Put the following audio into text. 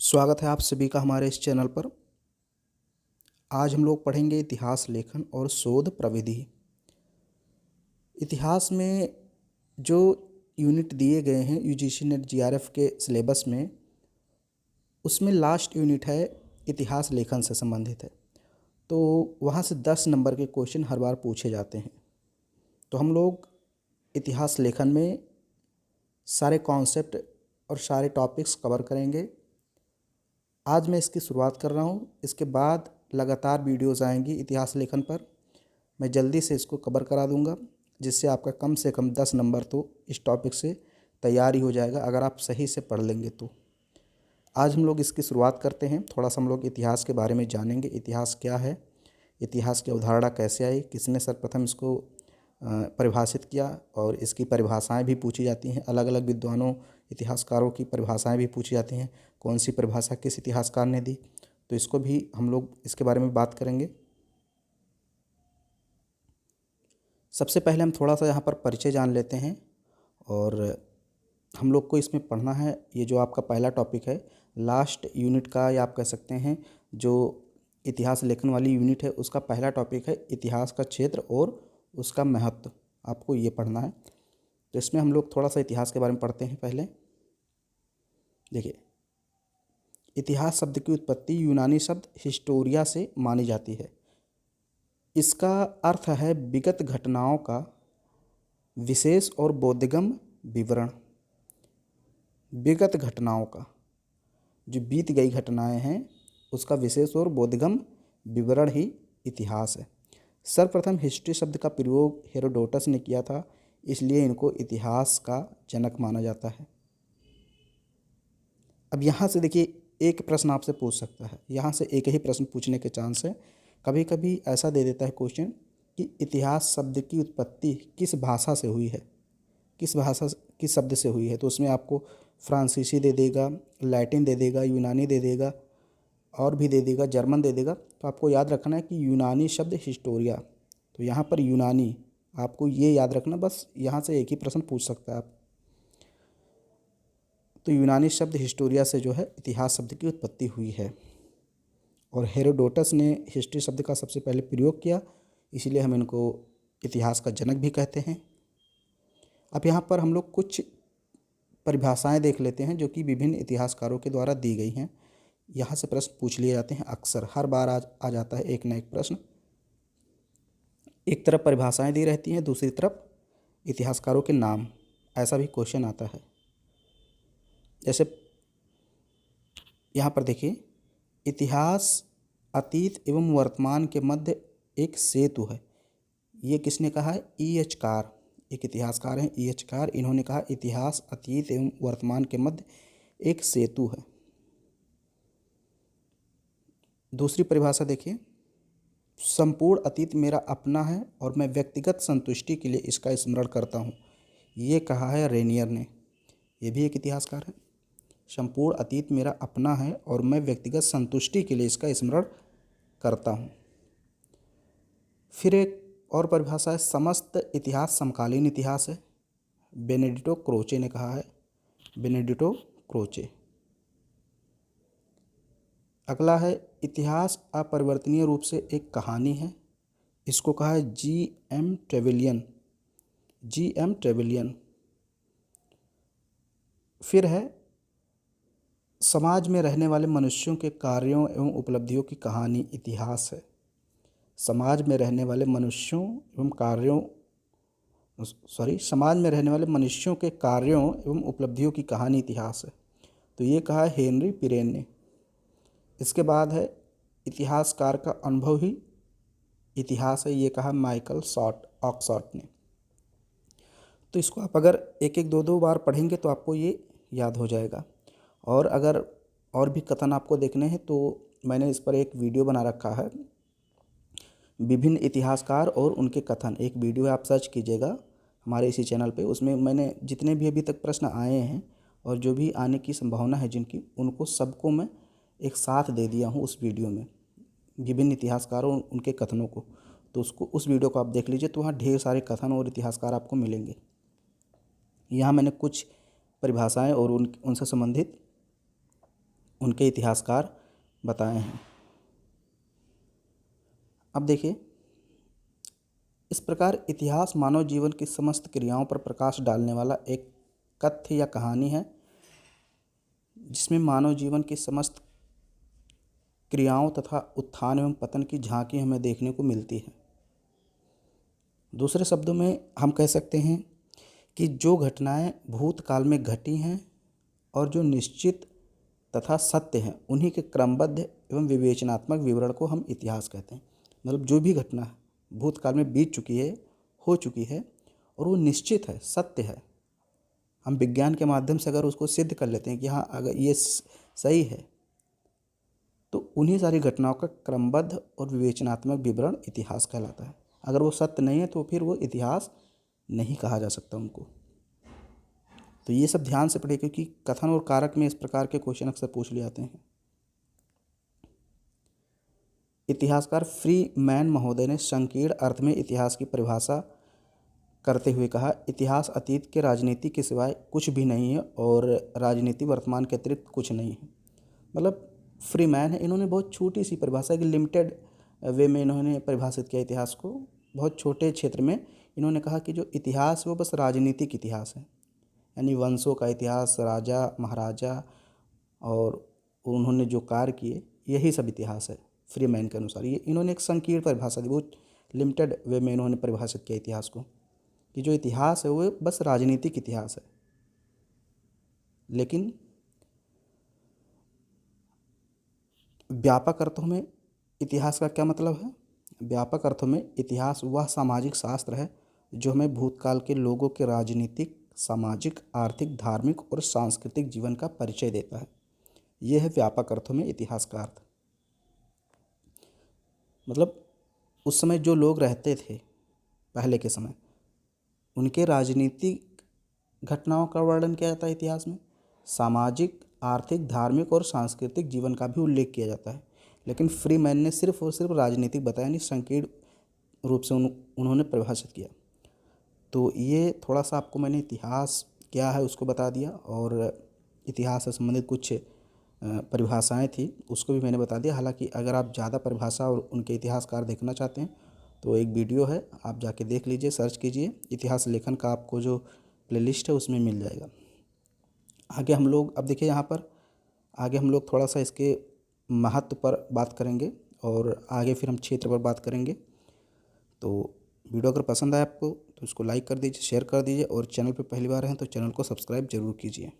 स्वागत है आप सभी का हमारे इस चैनल पर। आज हम लोग पढ़ेंगे इतिहास लेखन और शोध प्रविधि। इतिहास में जो यूनिट दिए गए हैं यूजीसी नेट जीआरएफ के सिलेबस में, उसमें लास्ट यूनिट है इतिहास लेखन से संबंधित है। तो वहाँ से 10 नंबर के क्वेश्चन हर बार पूछे जाते हैं। तो हम लोग इतिहास लेखन में सारे कॉन्सेप्ट और सारे टॉपिक्स कवर करेंगे। आज मैं इसकी शुरुआत कर रहा हूँ, इसके बाद लगातार वीडियोज़ आएंगी इतिहास लेखन पर। मैं जल्दी से इसको कवर करा दूंगा, जिससे आपका कम से कम 10 नंबर तो इस टॉपिक से तैयार ही हो जाएगा अगर आप सही से पढ़ लेंगे तो। आज हम लोग इसकी शुरुआत करते हैं। थोड़ा सा हम लोग इतिहास के बारे में जानेंगे। इतिहास क्या है, इतिहास की अवधारणा कैसे आई, किसने सर्वप्रथम इसको परिभाषित किया, और इसकी परिभाषाएं भी पूछी जाती हैं। अलग अलग विद्वानों इतिहासकारों की परिभाषाएं भी पूछी जाती हैं, कौन सी परिभाषा किस इतिहासकार ने दी, तो इसको भी हम लोग इसके बारे में बात करेंगे। सबसे पहले हम थोड़ा सा यहाँ पर परिचय जान लेते हैं, और हम लोग को इसमें पढ़ना है। ये जो आपका पहला टॉपिक है लास्ट यूनिट का, या आप कह सकते हैं जो इतिहास लेखन वाली यूनिट है उसका पहला टॉपिक है इतिहास का क्षेत्र और उसका महत्व, आपको ये पढ़ना है। तो इसमें हम लोग थोड़ा सा इतिहास के बारे में पढ़ते हैं। पहले देखिए, इतिहास शब्द की उत्पत्ति यूनानी शब्द हिस्टोरिया से मानी जाती है। इसका अर्थ है विगत घटनाओं का विशेष और बोधगम्य विवरण। विगत घटनाओं का, जो बीत गई घटनाएं हैं, उसका विशेष और बोधगम्य विवरण ही इतिहास है। सर्वप्रथम हिस्ट्री शब्द का प्रयोग हेरोडोटस ने किया था, इसलिए इनको इतिहास का जनक माना जाता है। अब यहाँ से देखिए, एक प्रश्न आपसे पूछ सकता है, यहाँ से एक ही प्रश्न पूछने के चांस है। कभी कभी ऐसा दे देता है क्वेश्चन कि इतिहास शब्द की उत्पत्ति किस भाषा से हुई है, किस भाषा किस शब्द से हुई है। तो उसमें आपको फ्रांसीसी दे देगा, लैटिन दे देगा, यूनानी दे देगा, और भी दे देगा, जर्मन दे देगा। तो आपको याद रखना है कि यूनानी शब्द हिस्टोरिया, तो यहाँ पर यूनानी, आपको ये याद रखना, बस यहाँ से एक ही प्रश्न पूछ सकता है आप। तो यूनानी शब्द हिस्टोरिया से जो है इतिहास शब्द की उत्पत्ति हुई है, और हेरोडोटस ने हिस्ट्री शब्द का सबसे पहले प्रयोग किया, इसीलिए हम इनको इतिहास का जनक भी कहते हैं। अब यहाँ पर हम लोग कुछ परिभाषाएं देख लेते हैं जो कि विभिन्न इतिहासकारों के द्वारा दी गई हैं। यहाँ से प्रश्न पूछ लिए जाते हैं, अक्सर हर बार आ जाता है एक न एक प्रश्न। एक तरफ परिभाषाएं दी रहती हैं, दूसरी तरफ इतिहासकारों के नाम, ऐसा भी क्वेश्चन आता है। जैसे यहाँ पर देखिए, इतिहास अतीत एवं वर्तमान के मध्य एक सेतु है। ये किसने कहा है? E.H. कार, एक इतिहासकार हैं E.H. कार। इन्होंने कहा इतिहास अतीत एवं वर्तमान के मध्य एक सेतु है। दूसरी परिभाषा देखिए, संपूर्ण अतीत मेरा अपना है और मैं व्यक्तिगत संतुष्टि के लिए इसका स्मरण करता हूँ। ये कहा है रेनियर ने, ये भी एक इतिहासकार है। संपूर्ण अतीत मेरा अपना है और मैं व्यक्तिगत संतुष्टि के लिए इसका स्मरण करता हूँ। फिर एक और परिभाषा है, समस्त इतिहास समकालीन इतिहास है। बेनेडिटो क्रोचे ने कहा है, बेनेडिटो क्रोचे। अगला है, इतिहास अपरिवर्तनीय रूप से एक कहानी है। इसको कहा है G.M. Trevelyan, G.M. ट्रेवेलियन। फिर है, समाज में रहने वाले मनुष्यों के कार्यों एवं उपलब्धियों की कहानी इतिहास है। समाज में रहने वाले मनुष्यों एवं कार्यों, समाज में रहने वाले मनुष्यों के कार्यों एवं उपलब्धियों की कहानी इतिहास है। तो ये कहा है हेनरी पिरेन ने। इसके बाद है, इतिहासकार का अनुभव ही इतिहास है। ये कहा माइकल ऑक्सफोर्ड ने। तो इसको आप अगर एक एक दो बार पढ़ेंगे तो आपको ये याद हो जाएगा। और अगर और भी कथन आपको देखने हैं तो मैंने इस पर एक वीडियो बना रखा है, विभिन्न इतिहासकार और उनके कथन। एक वीडियो आप सर्च कीजिएगा हमारे इसी चैनल पे, उसमें मैंने जितने भी अभी तक प्रश्न आए हैं और जो भी आने की संभावना है जिनकी, उनको सबको मैं एक साथ दे दिया हूँ उस वीडियो में, विभिन्न इतिहासकारों उनके कथनों को। तो उस वीडियो को आप देख लीजिए, तो वहाँ ढेर सारे कथन और इतिहासकार आपको मिलेंगे। यहाँ मैंने कुछ परिभाषाएं और उनसे संबंधित उनके इतिहासकार बताए हैं। अब देखिए, इस प्रकार इतिहास मानव जीवन की समस्त क्रियाओं पर प्रकाश डालने वाला एक कथ्य या कहानी है, जिसमें मानव जीवन की समस्त क्रियाओं तथा उत्थान एवं पतन की झांकी हमें देखने को मिलती है। दूसरे शब्दों में हम कह सकते हैं कि जो घटनाएं भूतकाल में घटी हैं और जो निश्चित तथा सत्य हैं, उन्हीं के क्रमबद्ध एवं विवेचनात्मक विवरण को हम इतिहास कहते हैं। मतलब जो भी घटना भूतकाल में बीत चुकी है, हो चुकी है और वो निश्चित है, सत्य है, हम विज्ञान के माध्यम से अगर उसको सिद्ध कर लेते हैं कि हाँ अगर ये सही है, तो उन्हीं सारी घटनाओं का क्रमबद्ध और विवेचनात्मक विवरण इतिहास कहलाता है। अगर वो सत्य नहीं है तो फिर वो इतिहास नहीं कहा जा सकता उनको। तो ये सब ध्यान से पढ़े, क्योंकि कथन और कारक में इस प्रकार के क्वेश्चन अक्सर पूछ लिए जाते हैं। इतिहासकार फ्रीमैन महोदय ने संकीर्ण अर्थ में इतिहास की परिभाषा करते हुए कहा, इतिहास अतीत के राजनीति के सिवाय कुछ भी नहीं है और राजनीति वर्तमान के अतिरिक्त कुछ नहीं है। मतलब फ्रीमैन है, इन्होंने बहुत छोटी सी परिभाषा, एक लिमिटेड वे में इन्होंने परिभाषित किया इतिहास को, बहुत छोटे क्षेत्र में। इन्होंने कहा कि जो इतिहास है वो बस राजनीतिक इतिहास है, यानी वंशों का इतिहास, राजा महाराजा और उन्होंने जो कार्य किए, यही सब इतिहास है फ्रीमैन के अनुसार। ये इन्होंने एक संकीर्ण परिभाषा दी, बहुत लिमिटेड वे में इन्होंने परिभाषित किया इतिहास को, कि जो इतिहास है वो बस राजनीतिक इतिहास है। लेकिन व्यापक अर्थों में इतिहास का क्या मतलब है? व्यापक अर्थों में इतिहास वह सामाजिक शास्त्र है जो हमें भूतकाल के लोगों के राजनीतिक, सामाजिक, आर्थिक, धार्मिक और सांस्कृतिक जीवन का परिचय देता है। यह है व्यापक अर्थों में इतिहास का अर्थ। मतलब उस समय जो लोग रहते थे पहले के समय, उनके राजनीतिक घटनाओं का वर्णन किया जाता है इतिहास में, सामाजिक, आर्थिक, धार्मिक और सांस्कृतिक जीवन का भी उल्लेख किया जाता है। लेकिन फ्रीमैन ने सिर्फ और सिर्फ राजनीतिक बताया, नहीं संकीर्ण रूप से उन्होंने परिभाषित किया। तो ये थोड़ा सा आपको मैंने इतिहास क्या है उसको बता दिया, और इतिहास से संबंधित कुछ परिभाषाएं थी उसको भी मैंने बता दिया। हालांकि अगर आप ज़्यादा परिभाषा और उनके इतिहासकार देखना चाहते हैं तो एक वीडियो है, आप जाके देख लीजिए, सर्च कीजिए इतिहास लेखन का, आपको जो प्लेलिस्ट है उसमें मिल जाएगा। आगे हम लोग, अब देखिए यहाँ पर आगे हम लोग थोड़ा सा इसके महत्व पर बात करेंगे और आगे फिर हम क्षेत्र पर बात करेंगे। तो वीडियो अगर पसंद आए आपको तो उसको लाइक कर दीजिए, शेयर कर दीजिए, और चैनल पर पहली बार हैं तो चैनल को सब्सक्राइब जरूर कीजिए।